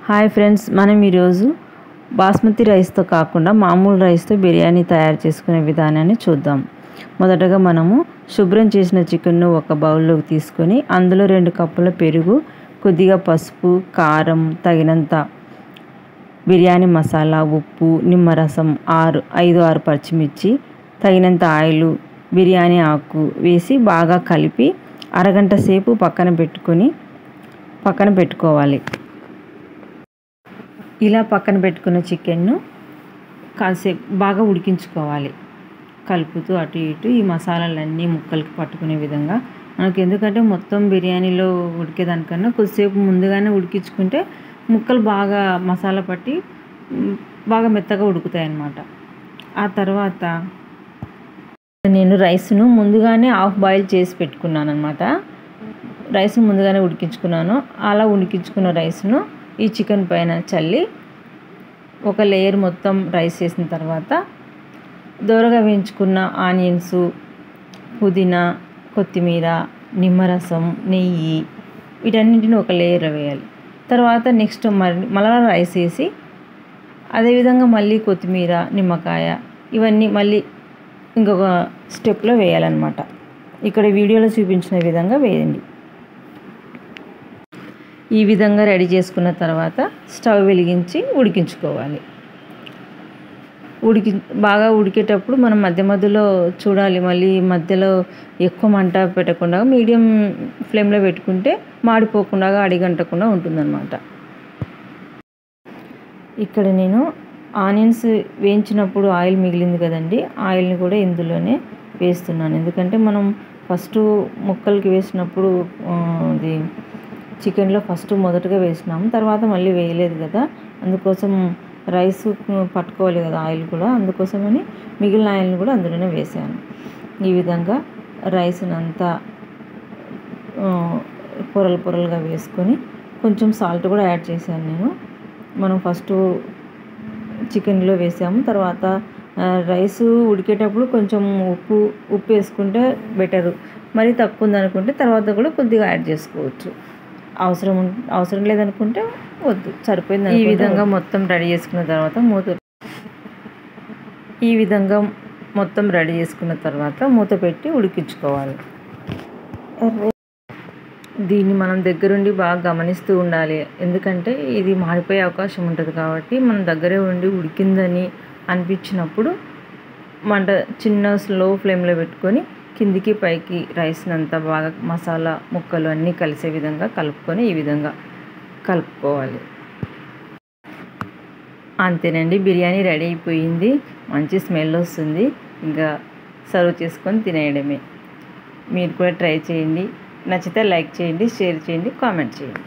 Hi friends, మనం ఈరోజు బాస్మతి రైస్తో కాకుండా మామూలు రైస్తో బిర్యానీ తయారు చేసుకునే విధానాన్ని చూద్దాం. మొదటగా మనము శుభ్రం చేసిన చికెన్ను ఒక బౌల్లోకి తీసుకొని అందులో 2 కప్పుల పెరుగు, కొద్దిగా పసుపు, కారం, తగినంత బిర్యానీ మసాలా, ఉప్పు, నిమ్మరసం, 5-6 పచ్చిమిర్చి, తగినంత ఆయిల్, బిర్యానీ ఆకు వేసి బాగా కలిపి అరగంట సేపు పక్కన పెట్టుకోవాలి. ఇలా పక్కన పెట్టుకున్న చికెన్ను కాసేపు బాగా ఉడికించుకోవాలి. కలుపుతూ అటు ఇటు ఈ మసాలాలన్నీ ముక్కలకి పట్టుకునే విధంగా. మనకు ఎందుకంటే మొత్తం బిర్యానీలో ఉడికేదానికన్నా కొద్దిసేపు ముందుగానే ఉడికించుకుంటే ముక్కలు బాగా మసాలా పట్టి బాగా మెత్తగా ఉడుకుతాయి అన్నమాట. ఆ తర్వాత నేను రైస్ను ముందుగానే హాఫ్ బాయిల్ చేసి పెట్టుకున్నాను అన్నమాట. రైస్ను ముందుగానే ఉడికించుకున్నాను. అలా ఉడికించుకున్న రైస్ను ఈ చికెన్ పైన చల్లి ఒక లేయర్ మొత్తం రైస్ వేసిన తర్వాత దోరగా వేయించుకున్న ఆనియన్స్, పుదీనా, కొత్తిమీర, నిమ్మరసం, నెయ్యి వీటన్నింటిని ఒక లేయర్ వేయాలి. తర్వాత నెక్స్ట్ మళ్ళా రైస్ వేసి అదేవిధంగా మళ్ళీ కొత్తిమీర, నిమ్మకాయ ఇవన్నీ మళ్ళీ ఇంకొక స్టెప్లో వేయాలన్నమాట. ఇక్కడ వీడియోలో చూపించిన విధంగా వేయండి. ఈ విధంగా రెడీ చేసుకున్న తర్వాత స్టవ్ వెలిగించి ఉడికించుకోవాలి. బాగా ఉడికేటప్పుడు మనం మధ్య మధ్యలో చూడాలి. మళ్ళీ మధ్యలో ఎక్కువ మంట పెట్టకుండా మీడియం ఫ్లేమ్లో పెట్టుకుంటే మాడిపోకుండా అడిగంటకుండా ఉంటుందన్నమాట. ఇక్కడ నేను ఆనియన్స్ వేయించినప్పుడు ఆయిల్ మిగిలింది కదండి, ఆయిల్ని కూడా ఇందులోనే వేస్తున్నాను. ఎందుకంటే మనం ఫస్ట్ ముక్కలకి వేసినప్పుడు అది చికెన్లో మొదటగా వేసినాము, తర్వాత మళ్ళీ వేయలేదు కదా, అందుకోసం రైస్ పట్టుకోవాలి కదా ఆయిల్ కూడా, అందుకోసమని మిగిలిన ఆయిల్ని కూడా అందులోనే వేసాను. ఈ విధంగా రైస్ని అంతా పొరలుగా వేసుకొని కొంచెం సాల్ట్ కూడా యాడ్ చేశాను నేను. మనం ఫస్ట్ చికెన్లో వేసాము, తర్వాత రైస్ ఉడికేటప్పుడు కొంచెం ఉప్పు వేసుకుంటే బెటరు. మరి తక్కువ ఉందనుకుంటే తర్వాత కూడా కొద్దిగా యాడ్ చేసుకోవచ్చు. అవసరం లేదనుకుంటే వద్దు, సరిపోయింది. ఈ విధంగా మొత్తం రెడీ చేసుకున్న తర్వాత మూత పెట్టి ఉడికించుకోవాలి. దీన్ని మనం దగ్గరుండి బాగా గమనిస్తూ ఉండాలి. ఎందుకంటే ఇది మాడిపోయే అవకాశం ఉంటుంది కాబట్టి మనం దగ్గరే ఉండి ఉడికిందని అనిపించినప్పుడు మంట చిన్న స్లో ఫ్లేమ్లో పెట్టుకొని కిందికి పైకి రైస్ని అంతా బాగా మసాలా ముక్కలు అన్నీ కలిసే విధంగా కలుపుకొని ఈ విధంగా కలుపుకోవాలి. అంతేనండి, బిర్యానీ రెడీ అయిపోయింది. మంచి స్మెల్ వస్తుంది. ఇంకా సర్వ్ చేసుకొని తినేయడమే. మీరు కూడా ట్రై చేయండి. నచ్చితే లైక్ చేయండి, షేర్ చేయండి, కామెంట్ చేయండి.